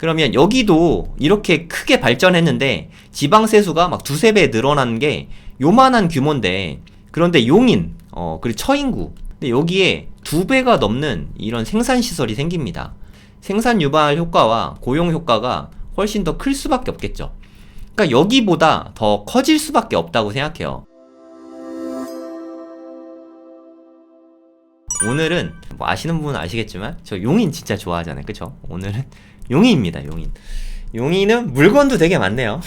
그러면 여기도 이렇게 크게 발전했는데 지방세수가 막 두세 배 늘어난 게 요만한 규모인데, 그런데 용인, 그리고 처인구, 근데 여기에 두 배가 넘는 이런 생산시설이 생깁니다. 생산 유발 효과와 고용 효과가 훨씬 더 클 수밖에 없겠죠. 그러니까 여기보다 더 커질 수밖에 없다고 생각해요. 오늘은 뭐 아시는 분은 아시겠지만 저 용인 진짜 좋아하잖아요, 그쵸? 오늘은 용인입니다. 용인은 물건도 되게 많네요.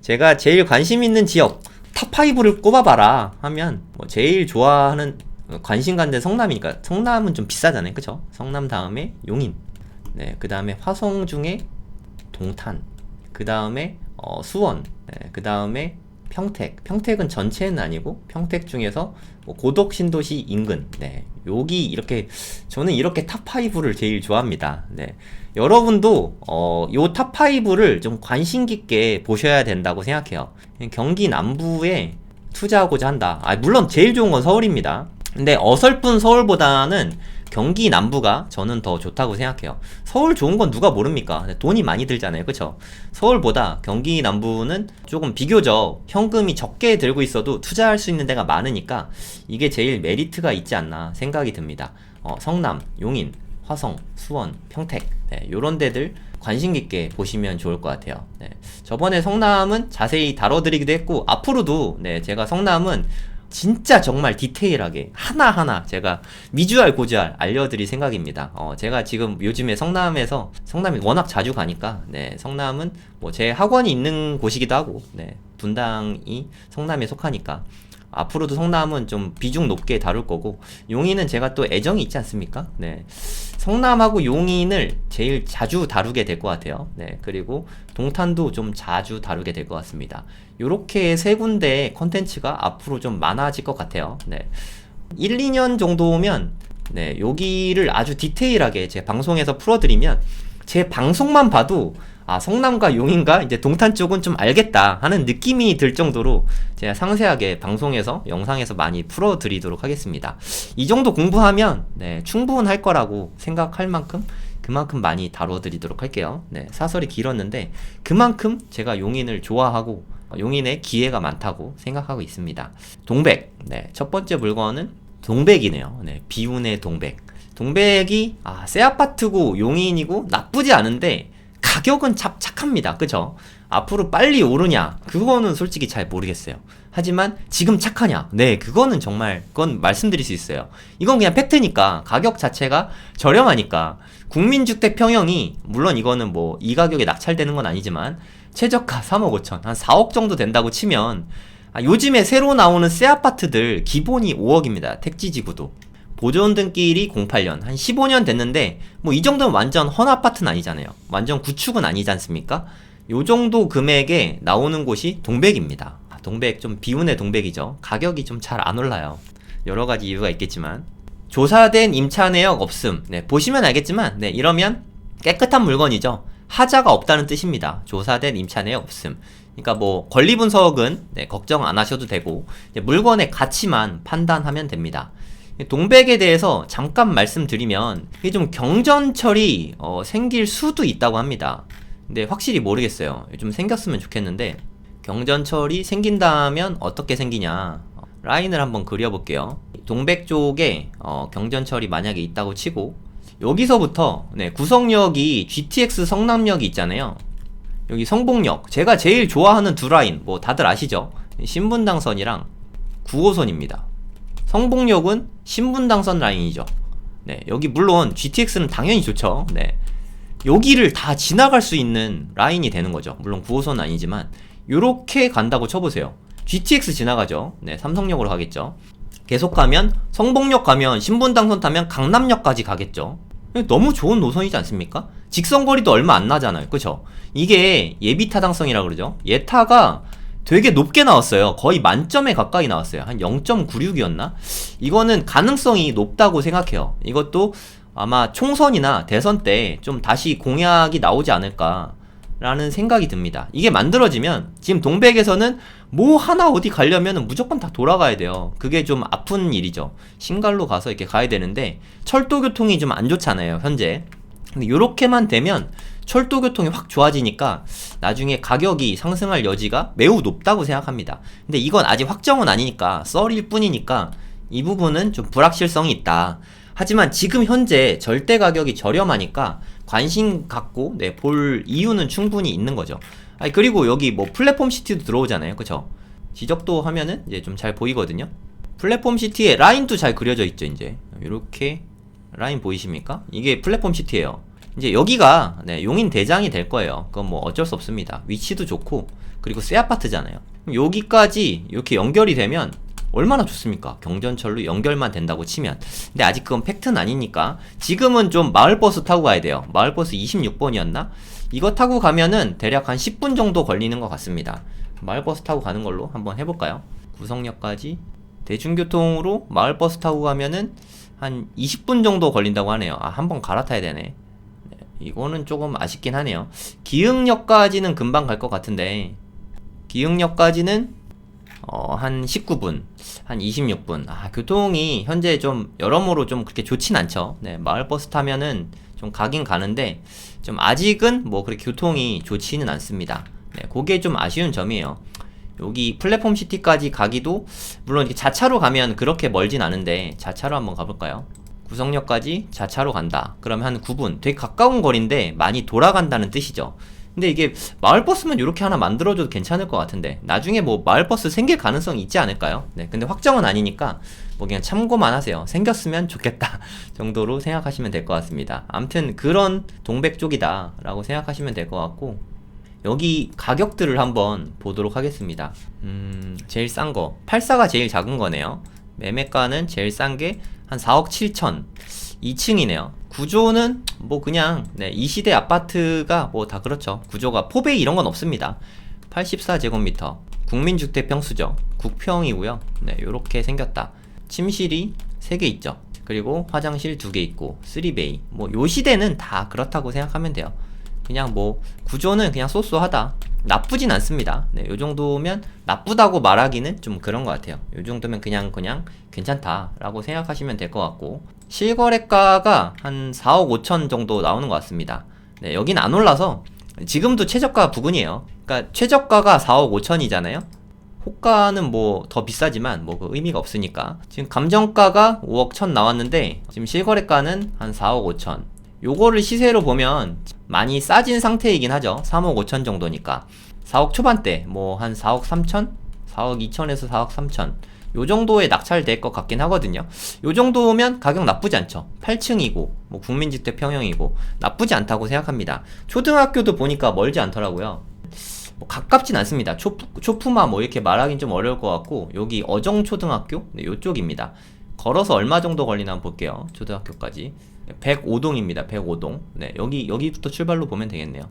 제가 제일 관심 있는 지역 탑5를 꼽아봐라 하면 뭐 제일 좋아하는, 관심 가는 데 성남이니까, 성남은 좀 비싸잖아요, 그쵸? 성남 다음에 용인, 네, 그 다음에 화성 중에 동탄, 그 다음에 수원, 네, 그 다음에 평택은 전체는 아니고 평택 중에서 뭐 고덕 신도시 인근, 네, 여기 이렇게, 저는 이렇게 탑5를 제일 좋아합니다. 네, 여러분도 요 탑5를 좀 관심 깊게 보셔야 된다고 생각해요. 경기 남부에 투자하고자 한다. 물론 제일 좋은 건 서울입니다. 근데 어설픈 서울보다는 경기 남부가 저는 더 좋다고 생각해요. 서울 좋은 건 누가 모릅니까? 돈이 많이 들잖아요, 그쵸? 서울보다 경기 남부는 조금 비교적 현금이 적게 들고 있어도 투자할 수 있는 데가 많으니까 이게 제일 메리트가 있지 않나 생각이 듭니다. 성남, 용인, 화성, 수원, 평택, 네, 요런 데들 관심 깊게 보시면 좋을 것 같아요. 네, 저번에 성남은 자세히 다뤄드리기도 했고, 앞으로도 네, 제가 성남은 진짜 정말 디테일하게 하나하나 제가 미주알 고주알 알려드릴 생각입니다. 제가 지금 요즘에 성남에 워낙 자주 가니까, 네, 성남은 뭐 제 학원이 있는 곳이기도 하고, 네, 분당이 성남에 속하니까 앞으로도 성남은 좀 비중 높게 다룰 거고, 용인은 제가 또 애정이 있지 않습니까? 네, 성남하고 용인을 제일 자주 다루게 될 것 같아요. 네, 그리고 동탄도 좀 자주 다루게 될 것 같습니다. 요렇게 세 군데의 컨텐츠가 앞으로 좀 많아질 것 같아요. 네, 1, 2년 정도면 네, 여기를 아주 디테일하게 제 방송에서 풀어드리면 제 방송만 봐도 성남과 용인과 이제 동탄 쪽은 좀 알겠다 하는 느낌이 들 정도로 제가 상세하게 방송에서, 영상에서 많이 풀어드리도록 하겠습니다. 이 정도 공부하면 네, 충분할 거라고 생각할 만큼 그만큼 많이 다뤄드리도록 할게요. 네, 사설이 길었는데 그만큼 제가 용인을 좋아하고 용인에 기회가 많다고 생각하고 있습니다. 동백, 네, 첫 번째 물건은 동백이네요. 네, 비운의 동백. 동백이 새 아파트고 용인이고 나쁘지 않은데 가격은 착합니다. 그쵸? 앞으로 빨리 오르냐? 그거는 솔직히 잘 모르겠어요. 하지만 지금 착하냐? 네, 그건 말씀드릴 수 있어요. 이건 그냥 팩트니까, 가격 자체가 저렴하니까. 국민주택 평형이, 물론 이거는 뭐 이 가격에 낙찰되는 건 아니지만 최저가 3억 5천, 한 4억 정도 된다고 치면, 요즘에 새로 나오는 새 아파트들 기본이 5억입니다. 택지지구도. 보존등길이 08년, 한 15년 됐는데 뭐 이 정도는 완전 헌아파트는 아니잖아요. 완전 구축은 아니지 않습니까? 요 정도 금액에 나오는 곳이 동백입니다. 동백, 좀 비운의 동백이죠. 가격이 좀 잘 안 올라요. 여러 가지 이유가 있겠지만. 조사된 임차 내역 없음. 네, 보시면 알겠지만, 네, 이러면 깨끗한 물건이죠. 하자가 없다는 뜻입니다. 조사된 임차 내역 없음. 그러니까 뭐 권리분석은 네, 걱정 안 하셔도 되고, 물건의 가치만 판단하면 됩니다. 동백에 대해서 잠깐 말씀드리면, 이게 좀 경전철이 생길 수도 있다고 합니다. 근데 확실히 모르겠어요. 좀 생겼으면 좋겠는데, 경전철이 생긴다면 어떻게 생기냐, 라인을 한번 그려볼게요. 동백 쪽에 경전철이 만약에 있다고 치고, 여기서부터 네, 구성역이 GTX 성남역이 있잖아요. 여기 성복역, 제가 제일 좋아하는 두 라인, 뭐 다들 아시죠? 신분당선이랑 9호선입니다. 성복역은 신분당선 라인이죠. 네, 여기 물론 GTX는 당연히 좋죠. 네, 여기를 다 지나갈 수 있는 라인이 되는 거죠. 물론 9호선은 아니지만 요렇게 간다고 쳐보세요. GTX 지나가죠. 네, 삼성역으로 가겠죠. 계속 가면 성복역 가면 신분당선 타면 강남역까지 가겠죠. 너무 좋은 노선이지 않습니까? 직선거리도 얼마 안 나잖아요. 그쵸? 이게 예비타당성이라고 그러죠. 예타가 되게 높게 나왔어요. 거의 만점에 가까이 나왔어요. 한 0.96이었나? 이거는 가능성이 높다고 생각해요. 이것도 아마 총선이나 대선 때 좀 다시 공약이 나오지 않을까 라는 생각이 듭니다. 이게 만들어지면 지금 동백에서는 뭐 하나 어디 가려면 무조건 다 돌아가야 돼요. 그게 좀 아픈 일이죠. 신갈로 가서 이렇게 가야 되는데 철도 교통이 좀 안 좋잖아요, 현재. 근데 요렇게만 되면 철도 교통이 확 좋아지니까 나중에 가격이 상승할 여지가 매우 높다고 생각합니다. 근데 이건 아직 확정은 아니니까 썰일 뿐이니까 이 부분은 좀 불확실성이 있다. 하지만 지금 현재 절대 가격이 저렴하니까 관심 갖고 볼 이유는 충분히 있는 거죠. 아니, 그리고 여기 뭐 플랫폼 시티도 들어오잖아요. 그쵸? 지적도 하면은 이제 좀 잘 보이거든요. 플랫폼 시티에 라인도 잘 그려져 있죠. 이제 이렇게 라인 보이십니까? 이게 플랫폼 시티예요. 이제 여기가 용인 대장이 될 거예요. 그건 뭐 어쩔 수 없습니다. 위치도 좋고 그리고 새 아파트잖아요. 여기까지 이렇게 연결이 되면 얼마나 좋습니까? 경전철로 연결만 된다고 치면. 근데 아직 그건 팩트는 아니니까 지금은 좀 마을버스 타고 가야 돼요. 마을버스 26번이었나? 이거 타고 가면은 대략 한 10분 정도 걸리는 것 같습니다. 마을버스 타고 가는 걸로 한번 해볼까요? 구성역까지 대중교통으로 마을버스 타고 가면은 한 20분 정도 걸린다고 하네요. 아, 한번 갈아타야 되네. 이거는 조금 아쉽긴 하네요. 기흥역까지는 금방 갈 것 같은데 기흥역까지는 한 19분, 한 26분. 아, 교통이 현재 좀 여러모로 좀 그렇게 좋진 않죠. 네, 마을버스 타면은 좀 가긴 가는데 좀 아직은 뭐 그렇게 교통이 좋지는 않습니다. 네, 그게 좀 아쉬운 점이에요. 여기 플랫폼 시티까지 가기도 물론 이렇게 자차로 가면 그렇게 멀진 않은데 자차로 한번 가볼까요? 구성역까지 자차로 간다. 그러면 한 9분. 되게 가까운 거리인데 많이 돌아간다는 뜻이죠. 근데 이게 마을버스면 이렇게 하나 만들어줘도 괜찮을 것 같은데 나중에 뭐 마을버스 생길 가능성이 있지 않을까요? 네, 근데 확정은 아니니까 뭐 그냥 참고만 하세요. 생겼으면 좋겠다 정도로 생각하시면 될 것 같습니다. 아무튼 그런 동백 쪽이다 라고 생각하시면 될 것 같고 여기 가격들을 한번 보도록 하겠습니다. 제일 싼 거 84가 제일 작은 거네요. 매매가는 제일 싼 게 한 4억 7천 2층이네요. 구조는 뭐 그냥 이 시대 아파트가 뭐 다 그렇죠. 구조가 포베이 이런 건 없습니다. 84제곱미터 국민주택 평수죠. 국평이고요. 네, 요렇게 생겼다. 침실이 3개 있죠. 그리고 화장실 2개 있고 3베이. 뭐 요 시대는 다 그렇다고 생각하면 돼요. 그냥 뭐 구조는 그냥 쏘쏘하다. 나쁘진 않습니다. 네, 요 정도면 나쁘다고 말하기는 좀 그런 것 같아요. 요 정도면 그냥 괜찮다라고 생각하시면 될 것 같고 실거래가가 한 4억 5천 정도 나오는 것 같습니다. 네, 여긴 안 올라서 지금도 최저가 부근이에요. 그러니까 최저가가 4억 5천이잖아요. 호가는 뭐 더 비싸지만 뭐 그 의미가 없으니까 지금 감정가가 5억 1천 나왔는데 지금 실거래가는 한 4억 5천. 요거를 시세로 보면 많이 싸진 상태이긴 하죠. 3억 5천 정도니까 4억 초반대 뭐 한 4억 3천? 4억 2천에서 4억 3천 요 정도에 낙찰될 것 같긴 하거든요. 요 정도면 가격 나쁘지 않죠. 8층이고 뭐 국민주택 평형이고 나쁘지 않다고 생각합니다. 초등학교도 보니까 멀지 않더라고요. 뭐 가깝진 않습니다. 초품화 뭐 이렇게 말하긴 좀 어려울 것 같고 여기 어정초등학교 네, 요쪽입니다. 걸어서 얼마 정도 걸리나 한번 볼게요. 초등학교까지 105동입니다. 105동. 네, 여기부터 출발로 보면 되겠네요.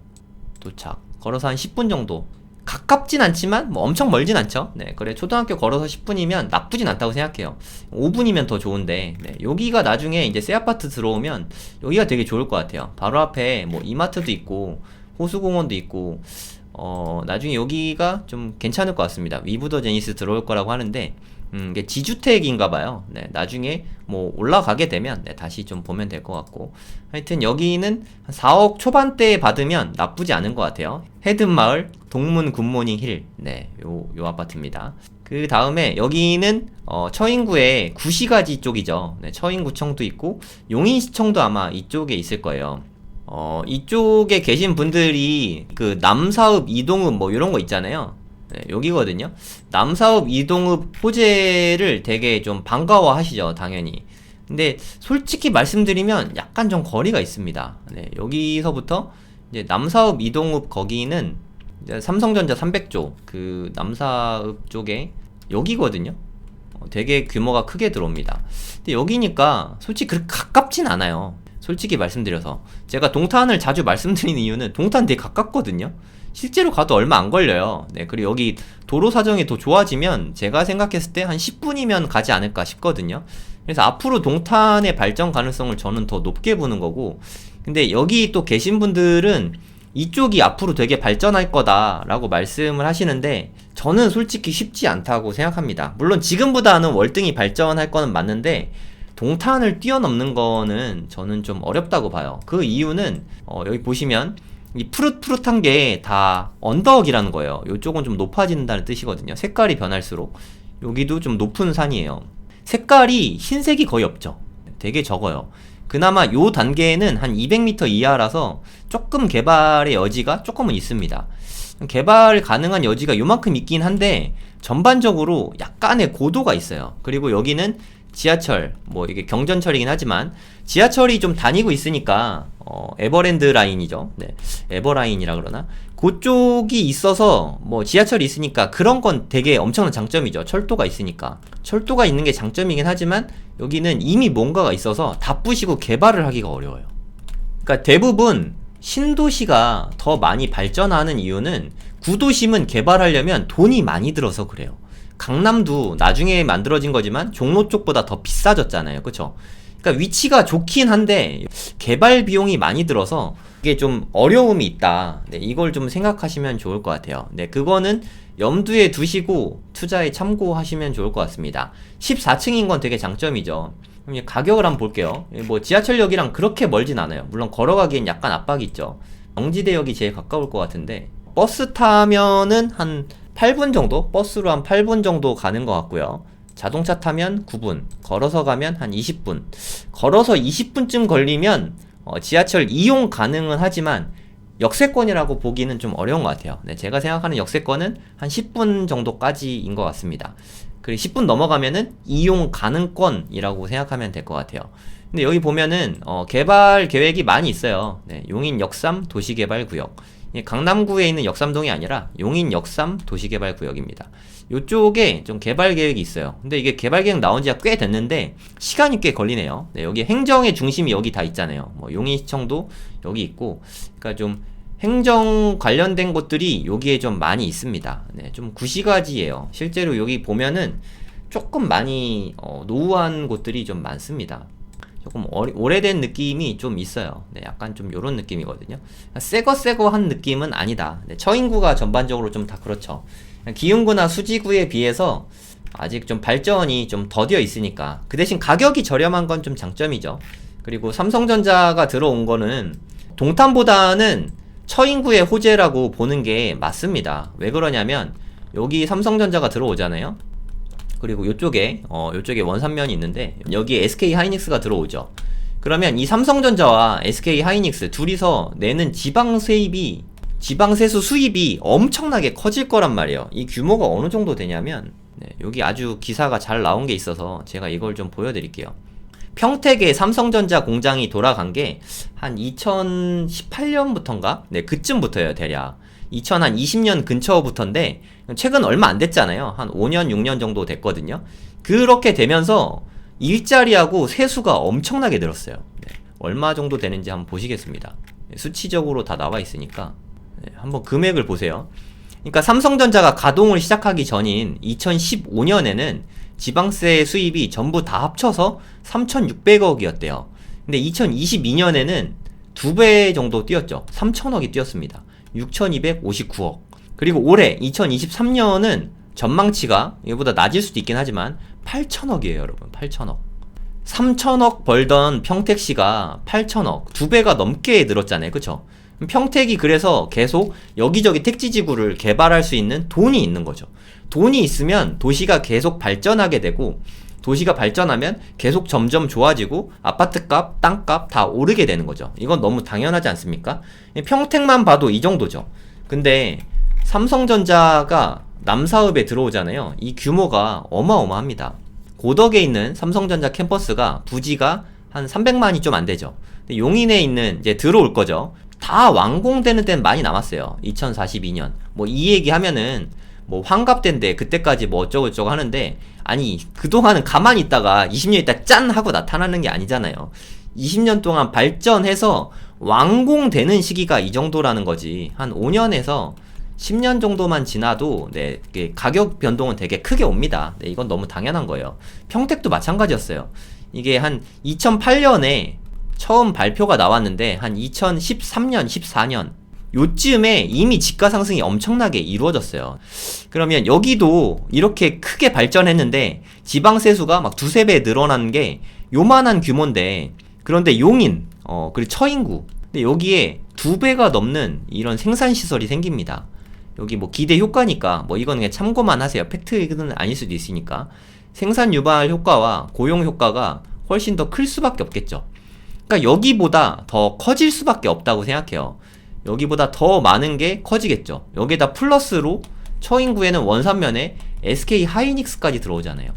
도착. 걸어서 한 10분 정도. 가깝진 않지만 뭐 엄청 멀진 않죠. 네, 그래 초등학교 걸어서 10분이면 나쁘진 않다고 생각해요. 5분이면 더 좋은데 네, 여기가 나중에 이제 새 아파트 들어오면 여기가 되게 좋을 것 같아요. 바로 앞에 뭐 이마트도 있고 호수공원도 있고 나중에 여기가 좀 괜찮을 것 같습니다. 위브더 제니스 들어올 거라고 하는데 이게 지주택인가봐요. 네, 나중에 뭐 올라가게 되면 다시 좀 보면 될 것 같고 하여튼 여기는 한 4억 초반대에 받으면 나쁘지 않은 것 같아요. 헤든마을 동문 굿모닝 힐 네, 요 아파트입니다. 그 다음에 여기는 처인구의 구시가지 쪽이죠. 네, 처인구청도 있고 용인시청도 아마 이쪽에 있을 거예요. 이쪽에 계신 분들이 그 남사읍 이동읍 뭐 이런 거 있잖아요. 네, 여기거든요. 남사읍 이동읍 호재를 되게 좀 반가워 하시죠, 당연히. 근데 솔직히 말씀드리면 약간 좀 거리가 있습니다. 네, 여기서부터 이제 남사읍 이동읍 거기는 이제 삼성전자 300조 그 남사읍 쪽에 여기거든요. 되게 규모가 크게 들어옵니다. 근데 여기니까 솔직히 그렇게 가깝진 않아요. 솔직히 말씀드려서 제가 동탄을 자주 말씀드리는 이유는 동탄 되게 가깝거든요. 실제로 가도 얼마 안 걸려요. 네, 그리고 여기 도로 사정이 더 좋아지면 제가 생각했을 때 한 10분이면 가지 않을까 싶거든요. 그래서 앞으로 동탄의 발전 가능성을 저는 더 높게 보는 거고 근데 여기 또 계신 분들은 이쪽이 앞으로 되게 발전할 거다라고 말씀을 하시는데 저는 솔직히 쉽지 않다고 생각합니다. 물론 지금보다는 월등히 발전할 거는 맞는데 동탄을 뛰어넘는 거는 저는 좀 어렵다고 봐요. 그 이유는 여기 보시면 이 푸릇푸릇한 게 다 언덕이라는 거예요. 이쪽은 좀 높아진다는 뜻이거든요. 색깔이 변할수록 여기도 좀 높은 산이에요. 색깔이 흰색이 거의 없죠. 되게 적어요. 그나마 요 단계에는 한 200m 이하라서 조금 개발의 여지가 조금은 있습니다. 개발 가능한 여지가 요만큼 있긴 한데 전반적으로 약간의 고도가 있어요. 그리고 여기는 지하철, 뭐 이게 경전철이긴 하지만 지하철이 좀 다니고 있으니까 에버랜드 라인이죠. 네, 에버라인이라 그러나 그쪽이 있어서 뭐 지하철이 있으니까 그런 건 되게 엄청난 장점이죠. 철도가 있으니까. 철도가 있는 게 장점이긴 하지만 여기는 이미 뭔가가 있어서 다 부시고 개발을 하기가 어려워요. 그러니까 대부분 신도시가 더 많이 발전하는 이유는 구도심은 개발하려면 돈이 많이 들어서 그래요. 강남도 나중에 만들어진 거지만 종로 쪽보다 더 비싸졌잖아요. 그쵸? 그러니까 위치가 좋긴 한데 개발 비용이 많이 들어서 이게 좀 어려움이 있다. 네, 이걸 좀 생각하시면 좋을 것 같아요. 네, 그거는 염두에 두시고 투자에 참고하시면 좋을 것 같습니다. 14층인 건 되게 장점이죠. 그럼 이제 가격을 한번 볼게요. 뭐 지하철역이랑 그렇게 멀진 않아요. 물론 걸어가기엔 약간 압박이 있죠. 영지대역이 제일 가까울 것 같은데 버스 타면은 한 8분 정도? 버스로 한 8분 정도 가는 것 같고요. 자동차 타면 9분, 걸어서 가면 한 20분. 걸어서 20분쯤 걸리면 지하철 이용 가능은 하지만 역세권이라고 보기는 좀 어려운 것 같아요. 네, 제가 생각하는 역세권은 한 10분 정도까지인 것 같습니다. 그리고 10분 넘어가면은 이용 가능권이라고 생각하면 될 것 같아요. 근데 여기 보면은 개발 계획이 많이 있어요. 네, 용인 역삼 도시개발구역. 강남구에 있는 역삼동이 아니라 용인 역삼 도시개발구역입니다. 이쪽에 좀 개발 계획이 있어요. 근데 이게 개발 계획 나온 지가 꽤 됐는데 시간이 꽤 걸리네요. 네, 여기 행정의 중심이 여기 다 있잖아요. 뭐 용인시청도 여기 있고, 그러니까 좀 행정 관련된 곳들이 여기에 좀 많이 있습니다. 네, 좀 구시가지예요. 실제로 여기 보면은 조금 많이 노후한 곳들이 좀 많습니다. 조금 오래된 느낌이 좀 있어요. 네, 약간 좀 요런 느낌이거든요. 새거 한 느낌은 아니다. 네, 처인구가 전반적으로 좀 다 그렇죠. 기흥구나 수지구에 비해서 아직 좀 발전이 좀 더뎌 있으니까 그 대신 가격이 저렴한 건 좀 장점이죠. 그리고 삼성전자가 들어온 거는 동탄보다는 처인구의 호재라고 보는 게 맞습니다. 왜 그러냐면 여기 삼성전자가 들어오잖아요. 그리고 요쪽에 원산면이 있는데 여기에 SK 하이닉스가 들어오죠. 그러면 이 삼성전자와 SK 하이닉스 둘이서 내는 지방세수 수입이 엄청나게 커질 거란 말이에요. 이 규모가 어느 정도 되냐면 여기 아주 기사가 잘 나온 게 있어서 제가 이걸 좀 보여드릴게요. 평택에 삼성전자 공장이 돌아간 게 한 2018년부터인가? 네, 그쯤부터예요, 대략. 2020년 근처부터인데 최근 얼마 안 됐잖아요. 한 5년, 6년 정도 됐거든요. 그렇게 되면서 일자리하고 세수가 엄청나게 늘었어요. 네, 얼마 정도 되는지 한번 보시겠습니다. 수치적으로 다 나와 있으니까 한번 금액을 보세요. 그러니까 삼성전자가 가동을 시작하기 전인 2015년에는 지방세 수입이 전부 다 합쳐서 3,600억이었대요. 근데 2022년에는 2배 정도 뛰었죠. 3,000억이 뛰었습니다. 6,259억. 그리고 올해 2023년은 전망치가 이거보다 낮을 수도 있긴 하지만 8,000억이에요, 여러분. 8,000억. 3,000억 벌던 평택시가 8,000억. 2배가 넘게 늘었잖아요. 그쵸? 평택이 그래서 계속 여기저기 택지지구를 개발할 수 있는 돈이 있는 거죠. 돈이 있으면 도시가 계속 발전하게 되고, 도시가 발전하면 계속 점점 좋아지고 아파트값, 땅값 다 오르게 되는 거죠. 이건 너무 당연하지 않습니까? 평택만 봐도 이 정도죠. 근데 삼성전자가 남사읍에 들어오잖아요. 이 규모가 어마어마합니다. 고덕에 있는 삼성전자 캠퍼스가 부지가 한 300만이 좀 안 되죠. 용인에 있는 이제 들어올 거죠. 다 완공되는 데는 많이 남았어요. 2042년. 뭐 이 얘기 하면은 뭐 환갑된데 그때까지 뭐 어쩌고저쩌고 하는데, 아니 그동안은 가만히 있다가 20년 있다 짠 하고 나타나는 게 아니잖아요. 20년 동안 발전해서 완공되는 시기가 이 정도라는 거지. 한 5년에서 10년 정도만 지나도 네, 가격 변동은 되게 크게 옵니다. 네, 이건 너무 당연한 거예요. 평택도 마찬가지였어요. 이게 한 2008년에 처음 발표가 나왔는데 한 2013년, 14년 요쯤에 이미 집가 상승이 엄청나게 이루어졌어요. 그러면 여기도 이렇게 크게 발전했는데 지방세수가 막 두세 배 늘어난 게 요만한 규모인데, 그런데 용인, 그리고 처인구, 근데 여기에 2배가 넘는 이런 생산 시설이 생깁니다. 여기 뭐 기대 효과니까 뭐 이건 그냥 참고만 하세요. 팩트는 아닐 수도 있으니까. 생산 유발 효과와 고용 효과가 훨씬 더 클 수밖에 없겠죠. 그러니까 여기보다 더 커질 수밖에 없다고 생각해요. 여기보다 더 많은 게 커지겠죠. 여기에다 플러스로 처인구에는 원산면에 SK 하이닉스까지 들어오잖아요.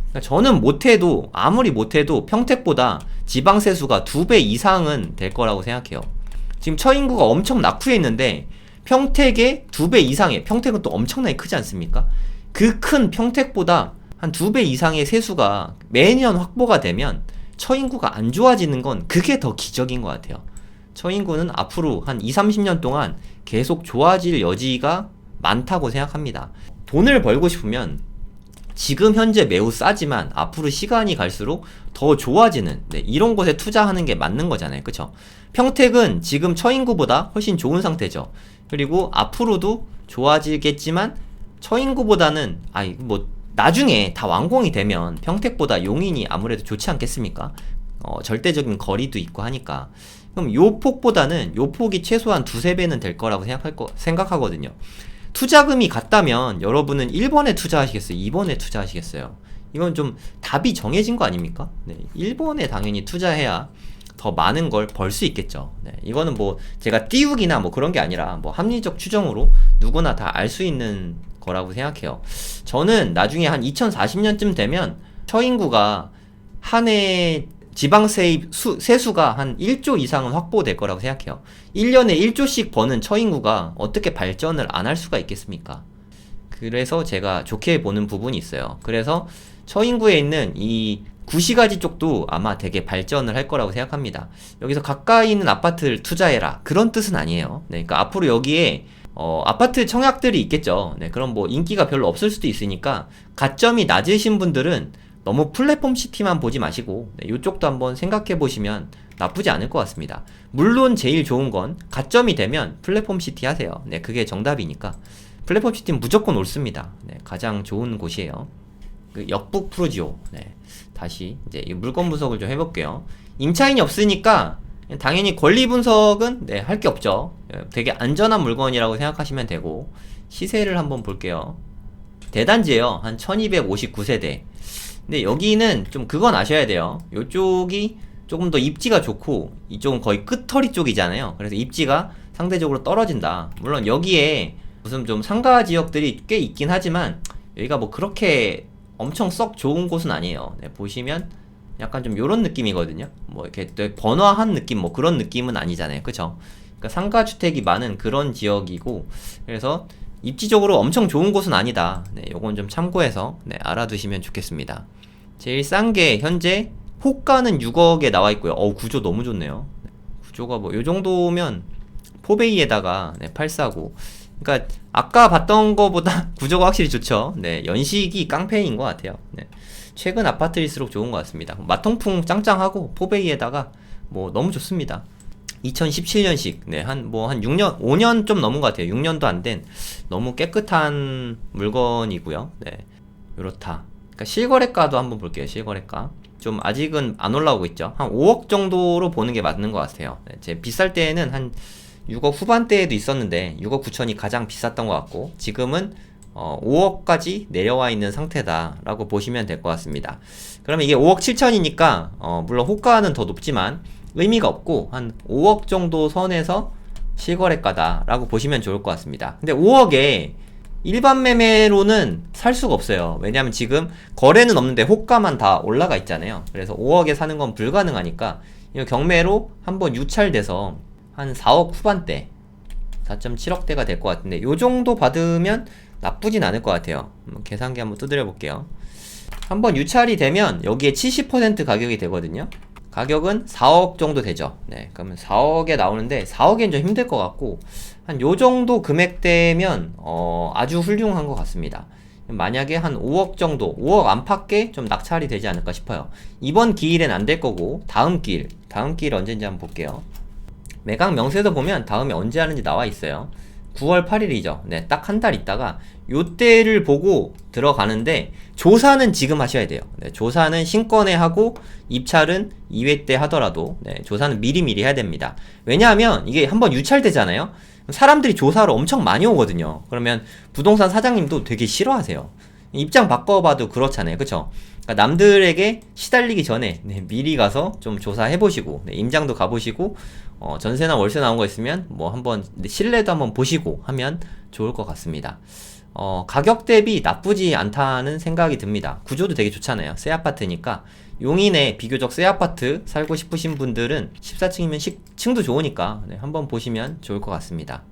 그러니까 저는 못해도, 아무리 못해도 평택보다 지방세수가 2배 이상은 될 거라고 생각해요. 지금 처인구가 엄청 낙후해 있는데 평택의 2배 이상의, 평택은 또 엄청나게 크지 않습니까? 그 큰 평택보다 한 2배 이상의 세수가 매년 확보가 되면 처인구가 안 좋아지는 건 그게 더 기적인 것 같아요. 처인구는 앞으로 한 20-30년 동안 계속 좋아질 여지가 많다고 생각합니다. 돈을 벌고 싶으면 지금 현재 매우 싸지만 앞으로 시간이 갈수록 더 좋아지는, 이런 곳에 투자하는 게 맞는 거잖아요. 그쵸? 평택은 지금 처인구보다 훨씬 좋은 상태죠. 그리고 앞으로도 좋아지겠지만 처인구보다는 나중에 다 완공이 되면 평택보다 용인이 아무래도 좋지 않겠습니까? 절대적인 거리도 있고 하니까. 그럼 요 폭보다는 요 폭이 최소한 2-3배는 될 거라고 생각하거든요. 투자금이 같다면 여러분은 1번에 투자하시겠어요? 2번에 투자하시겠어요? 이건 좀 답이 정해진 거 아닙니까? 1번에 당연히 투자해야 더 많은 걸 벌 수 있겠죠. 이거는 뭐 제가 띄우기나 뭐 그런 게 아니라 뭐 합리적 추정으로 누구나 다 알 수 있는 거라고 생각해요. 저는 나중에 한 2040년쯤 되면 처인구가 한 해 세수가 한 1조 이상은 확보될 거라고 생각해요. 1년에 1조씩 버는 처인구가 어떻게 발전을 안 할 수가 있겠습니까? 그래서 제가 좋게 보는 부분이 있어요. 그래서 처인구에 있는 이 구시가지 쪽도 아마 되게 발전을 할 거라고 생각합니다. 여기서 가까이 있는 아파트를 투자해라, 그런 뜻은 아니에요. 그러니까 앞으로 여기에 아파트 청약들이 있겠죠. 그럼 뭐 인기가 별로 없을 수도 있으니까 가점이 낮으신 분들은 너무 플랫폼 시티만 보지 마시고 이쪽도 한번 생각해 보시면 나쁘지 않을 것 같습니다. 물론 제일 좋은 건 가점이 되면 플랫폼 시티 하세요. 그게 정답이니까. 플랫폼 시티는 무조건 옳습니다. 가장 좋은 곳이에요. 그 역북 프로지오. 다시 이제 이 물건 분석을 좀 해볼게요. 임차인이 없으니까 당연히 권리 분석은 할 게 없죠. 되게 안전한 물건이라고 생각하시면 되고, 시세를 한번 볼게요. 대단지예요. 한 1259세대. 근데 여기는 좀 그건 아셔야 돼요. 이쪽이 조금 더 입지가 좋고 이쪽은 거의 끝터리 쪽이잖아요. 그래서 입지가 상대적으로 떨어진다. 물론 여기에 무슨 좀 상가 지역들이 꽤 있긴 하지만 여기가 뭐 그렇게 엄청 썩 좋은 곳은 아니에요. 보시면 약간 좀 요런 느낌이거든요. 뭐 이렇게 번화한 느낌, 뭐 그런 느낌은 아니잖아요. 그쵸? 그러니까 상가 주택이 많은 그런 지역이고, 그래서 입지적으로 엄청 좋은 곳은 아니다. 요건 좀 참고해서 알아두시면 좋겠습니다. 제일 싼 게 현재 호가는 6억에 나와 있고요. 구조 너무 좋네요. 구조가 뭐 요 정도면 포베이에다가 8사고, 그러니까 아까 봤던 거보다 구조가 확실히 좋죠. 연식이 깡패인 것 같아요. 최근 아파트일수록 좋은 것 같습니다. 마통풍 짱짱하고 포베이에다가 뭐 너무 좋습니다. 2017년식, 한 6년, 5년 좀 넘은 것 같아요. 6년도 안 된 너무 깨끗한 물건이고요. 요렇다. 그러니까 실거래가도 한번 볼게요. 실거래가 좀 아직은 안 올라오고 있죠. 한 5억 정도로 보는 게 맞는 것 같아요. 제 비쌀 때에는 한 6억 후반대에도 있었는데 6억 9천이 가장 비쌌던 것 같고, 지금은 5억까지 내려와 있는 상태다라고 보시면 될 것 같습니다. 그러면 이게 5억 7천이니까 물론 호가는 더 높지만 의미가 없고 한 5억 정도 선에서 실거래가다라고 보시면 좋을 것 같습니다. 근데 5억에 일반 매매로는 살 수가 없어요. 왜냐면 지금 거래는 없는데 호가만 다 올라가 있잖아요. 그래서 5억에 사는 건 불가능하니까 이 경매로 한번 유찰돼서 한 4억 후반대, 4.7억대가 될 것 같은데 요 정도 받으면 나쁘진 않을 것 같아요. 계산기 한번 두드려 볼게요. 한번 유찰이 되면 여기에 70% 가격이 되거든요. 가격은 4억 정도 되죠. 그러면 4억에 나오는데 4억엔 좀 힘들 것 같고, 한 요 정도 금액대면 아주 훌륭한 것 같습니다. 만약에 한 5억 정도, 5억 안팎에 좀 낙찰이 되지 않을까 싶어요. 이번 기일엔 안 될 거고 다음 기일 언제인지 한번 볼게요. 매각 명세서 보면 다음에 언제 하는지 나와 있어요. 9월 8일이죠. 네, 딱 한 달 있다가 요때를 보고 들어가는데 조사는 지금 하셔야 돼요. 네, 조사는 신권에 하고 입찰은 2회 때 하더라도 네, 조사는 미리미리 해야 됩니다. 왜냐하면 이게 한번 유찰되잖아요. 사람들이 조사를 엄청 많이 오거든요. 그러면 부동산 사장님도 되게 싫어하세요. 입장 바꿔봐도 그렇잖아요. 그쵸? 그러니까 남들에게 시달리기 전에 네, 미리 가서 좀 조사해보시고 네, 임장도 가보시고 전세나 월세 나온 거 있으면 뭐 한번 실내도 한번 보시고 하면 좋을 것 같습니다. 가격 대비 나쁘지 않다는 생각이 듭니다. 구조도 되게 좋잖아요. 새 아파트니까 용인에 비교적 새 아파트 살고 싶으신 분들은 14층이면 층도 좋으니까 네, 한번 보시면 좋을 것 같습니다.